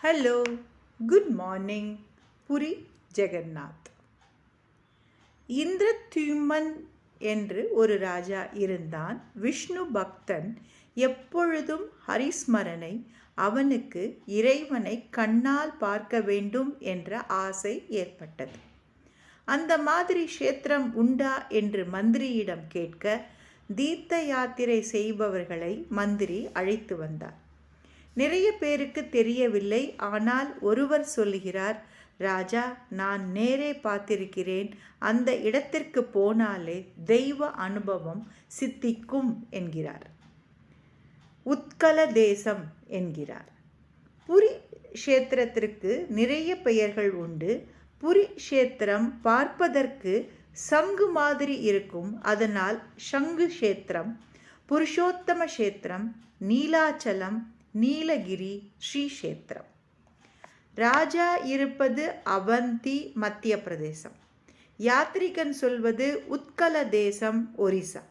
Hello, good morning. Puri Jagannath. Indradyumna என்று ஒரு ராஜா இருந்தான். விஷ்ணு பக்தன். எப்பொழுதும் ஹரிஸ்மரணை. அவனுக்கு இறைவனை கண்ணால் பார்க்க வேண்டும் என்ற ஆசை ஏற்பட்டது. அந்த மாதிரி க்ஷேத்திரம் உண்டா என்று மந்திரியிடம் கேட்க, தீர்த்த யாத்திரை செய்பவர்களை மந்திரி அழைத்து வந்தார். நிறைய பேருக்கு தெரியவில்லை. ஆனால் ஒருவர் சொல்லுகிறார், ராஜா, நான் நேரே பார்த்திருக்கிறேன். அந்த இடத்திற்கு போனாலே தெய்வ அனுபவம் சித்திக்கும் என்கிறார். உத்கல தேசம் என்கிறார். புரி க்ஷேத்திரத்திற்கு நிறைய பெயர்கள் உண்டு. புரி க்ஷேத்திரம் பார்ப்பதற்கு சங்கு மாதிரி இருக்கும். அதனால் சங்கு க்ஷேத்திரம், புருஷோத்தம க்ஷேத்திரம், நீலாச்சலம், நீலகிரி, ஸ்ரீக்ஷேத்திரம். ராஜா இருப்பது அவந்தி, மத்திய பிரதேசம். யாத்ரிகன் சொல்வது உத்கல தேசம், ஒரிசா.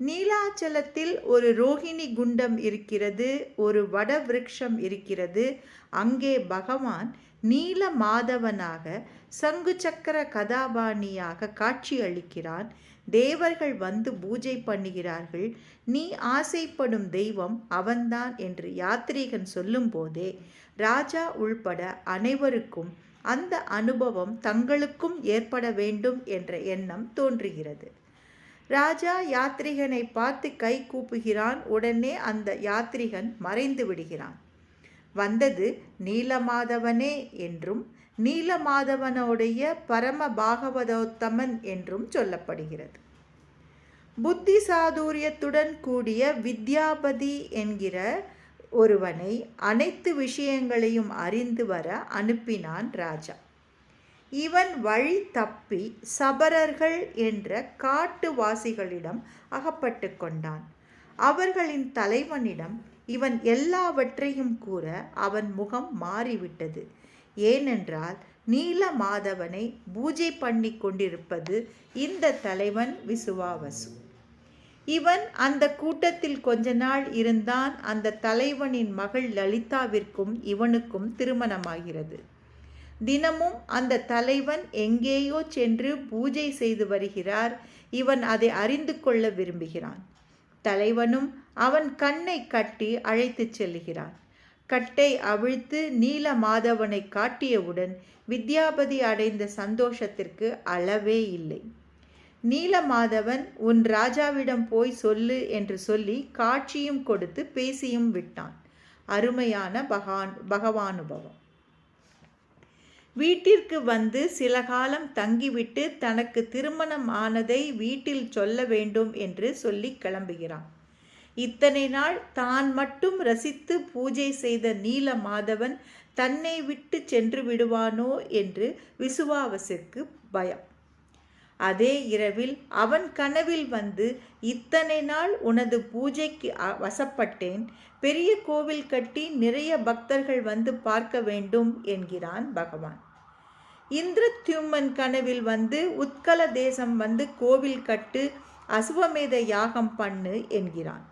நீலாச்சலத்தில் ஒரு ரோஹிணி குண்டம் இருக்கிறது. ஒரு வட விருட்சம் இருக்கிறது. அங்கே பகவான் நீல மாதவனாக சங்கு சக்கர கதாபாணியாக காட்சி அளிக்கிறான். தேவர்கள் வந்து பூஜை பண்ணுகிறார்கள். நீ ஆசைப்படும் தெய்வம் அவன்தான் என்று யாத்ரீகன் சொல்லும் போதே ராஜா உள்பட அனைவருக்கும் அந்த அனுபவம் தங்களுக்கும் ஏற்பட வேண்டும் என்ற எண்ணம் தோன்றுகிறது. ராஜா யாத்ரிகனை பார்த்து கை கூப்புகிறான். உடனே அந்த யாத்ரிகன் மறைந்து விடுகிறான். வந்தது நீலமாதவனே என்றும் நீலமாதவனுடைய பரம பாகவதோத்தமன் என்றும் சொல்லப்படுகிறது. புத்தி சாதுரியத்துடன் கூடிய வித்யாபதி என்கிற ஒருவனை அனைத்து விஷயங்களையும் அறிந்து வர அனுப்பினான் ராஜா. இவன் வழி தப்பி சபரர்கள் என்ற காட்டுவாசிகளிடம் அகப்பட்டு கொண்டான். அவர்களின் தலைவனிடம் இவன் எல்லாவற்றையும் கூற அவன் முகம் மாறிவிட்டது. ஏனென்றால் நீலமாதவனை பூஜை பண்ணி கொண்டிருப்பது இந்த தலைவன் விசுவாவசு. இவன் அந்த கூட்டத்தில் கொஞ்ச நாள் இருந்தான். அந்த தலைவனின் மகள் லலிதாவிற்கும் இவனுக்கும் திருமணமாகிறது. தினமும் அந்த தலைவன் எங்கேயோ சென்று பூஜை செய்து வருகிறார். இவன் அதை அறிந்து கொள்ள விரும்புகிறான். தலைவனும் அவன் கண்ணை கட்டி அழைத்து செல்கிறான். கட்டை அவிழ்த்து நீலமாதவனை காட்டியவுடன் வித்யாபதி அடைந்த சந்தோஷத்திற்கு அளவே இல்லை. நீலமாதவன், உன் ராஜாவிடம் போய் சொல்லு என்று சொல்லி காட்சியும் கொடுத்து பேசியும் விட்டான். அருமையான பகவானுபவம். வீட்டிற்கு வந்து சில காலம் தங்கிவிட்டு தனக்கு திருமணம் ஆனதை வீட்டில் சொல்ல வேண்டும் என்று சொல்லி கிளம்புகிறான். இத்தனை நாள் தான் மட்டும் ரசித்து பூஜை செய்த நீலமாதவன் தன்னை விட்டு சென்று விடுவானோ என்று விசுவாவசிற்கு பயம். அதே இரவில் அவன் கனவில் வந்து, இத்தனை நாள் உனது பூஜைக்கு வசப்பட்டேன். பெரிய கோவில் கட்டி நிறைய பக்தர்கள் வந்து பார்க்க வேண்டும் என்கிறான் பகவான். இந்திரத்யும்மன் கனவில் வந்து, உத்கல தேசம் வந்து கோவில் கட்டு, அசுவமேத யாகம் பண்ணு என்கிறான்.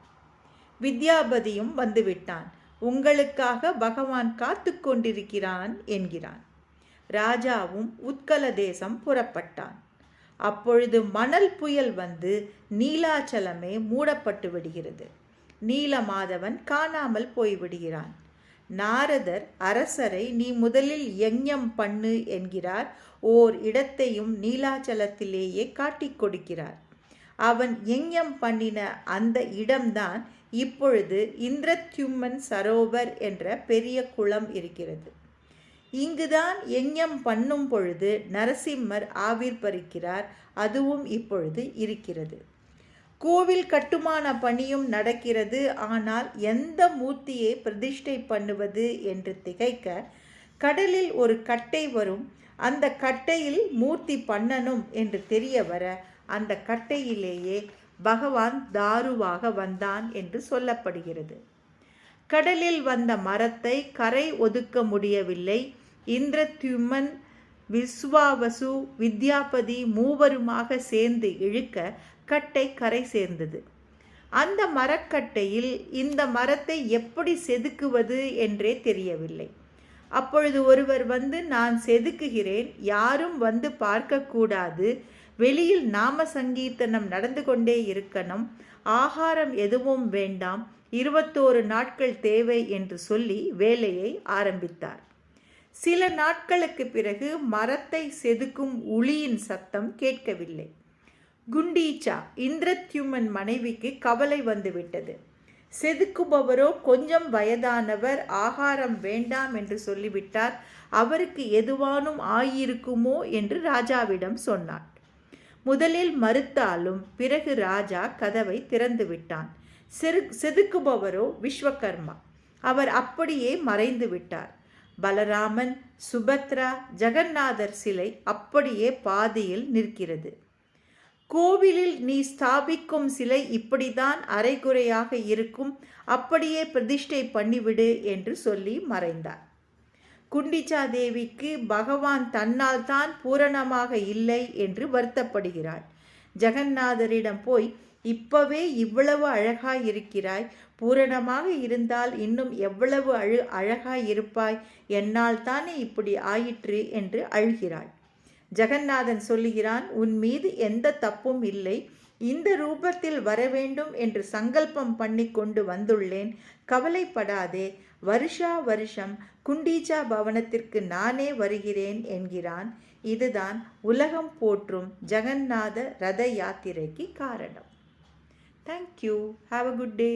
வித்யாபதியும் வந்துவிட்டான். உங்களுக்காக பகவான் காத்து கொண்டிருக்கிறான் என்கிறான். ராஜாவும் உத்கல தேசம் புறப்பட்டான். அப்பொழுது மணல் புயல் வந்து நீலாச்சலமே மூடப்பட்டு விடுகிறது. நீலமாதவன் காணாமல் போய்விடுகிறான். நாரதர் அரசரை, நீ முதலில் யஞ்ஞம் பண்ணு என்கிறார். ஓர் இடத்தையும் நீலாச்சலத்திலேயே காட்டிக் கொடுக்கிறார். அவன் யஞ்ஞம் பண்ணின அந்த இடம்தான் இப்பொழுது இந்திரத்யும்மன் சரோவர் என்ற பெரிய குளம் இருக்கிறது. இங்குதான் யஞ்ஞம் பண்ணும் பொழுது நரசிம்மர் ஆவிர் பறிக்கிறார். அதுவும் இப்பொழுது இருக்கிறது. கோவில் கட்டுமான பணியும் நடக்கிறது. ஆனால் எந்த மூர்த்தியை பிரதிஷ்டை பண்ணுவது என்று திகைக்க, கடலில் ஒரு கட்டை வரும். அந்த கட்டையில் மூர்த்தி பண்ணணும் என்று தெரிய வர, அந்த கட்டையிலேயே பகவான் தாருவாக வந்தான் என்று சொல்லப்படுகிறது. கடலில் வந்த மரத்தை கரை ஒதுக்க முடியவில்லை. இந்திரத்யும்மன், விஸ்வாவசு, வித்யாபதி மூவருமாக சேர்ந்து இழுக்க கட்டை கரை சேர்ந்தது. அந்த மரக்கட்டையில் இந்த மரத்தை எப்படி செதுக்குவது என்றே தெரியவில்லை. அப்பொழுது ஒருவர் வந்து, நான் செதுக்குகிறேன், யாரும் வந்து பார்க்கக்கூடாது, வெளியில் நாம சங்கீர்த்தனம் நடந்து கொண்டே இருக்கணும், ஆகாரம் எதுவும் வேண்டாம், 21 நாட்கள் தேவை என்று சொல்லி வேலையை ஆரம்பித்தார். சில நாட்களுக்கு பிறகு மரத்தை செதுக்கும் உளியின் சத்தம் கேட்கவில்லை. குண்டீச்சா இந்திரத்யுமன் மனைவிக்கு கவலை வந்துவிட்டது. செதுக்குபவரோ கொஞ்சம் வயதானவர், ஆகாரம் வேண்டாம் என்று சொல்லிவிட்டார், அவருக்கு எதுவானும் ஆயிருக்குமோ என்று ராஜாவிடம் சொன்னார். முதலில் மறுத்தாலும் பிறகு ராஜா கதவை திறந்து விட்டான். செதுக்குபவரோ விஸ்வகர்மா, அவர் அப்படியே மறைந்து விட்டார். பலராமன், சுபத்ரா, ஜெகநாதர் சிலை அப்படியே பாதியில் நிற்கிறது. கோவிலில் நீ ஸ்தாபிக்கும் சிலை இப்படிதான் அரைகுறையாக இருக்கும், அப்படியே பிரதிஷ்டை பண்ணிவிடு என்று சொல்லி மறைந்தார். குண்டிச்சா தேவிக்கு பகவான் தன்னால் தான் பூரணமாக இல்லை என்று வருத்தப்படுகிறாள். ஜெகநாதரிடம் போய், இப்பவே இவ்வளவு அழகாய் இருக்கிறாய், பூரணமாக இருந்தால் இன்னும் எவ்வளவு அழகாய் இருப்பாய், என்னால் தானே இப்படி ஆயிற்று என்று அழுகிறாள். ஜெகநாதன் சொல்லுகிறான், உன் மீது எந்த தப்பும் இல்லை, இந்த ரூபத்தில் வரவேண்டும் என்று சங்கல்பம் பண்ணி கொண்டு வந்துள்ளேன், கவலைப்படாதே, வருஷா வருஷம் குண்டீச்சா பவனத்திற்கு நானே வருகிறேன் என்கிறான். இதுதான் உலகம் போற்றும் ஜெகநாத ரத யாத்திரைக்கு காரணம். Thank you. Have a good day.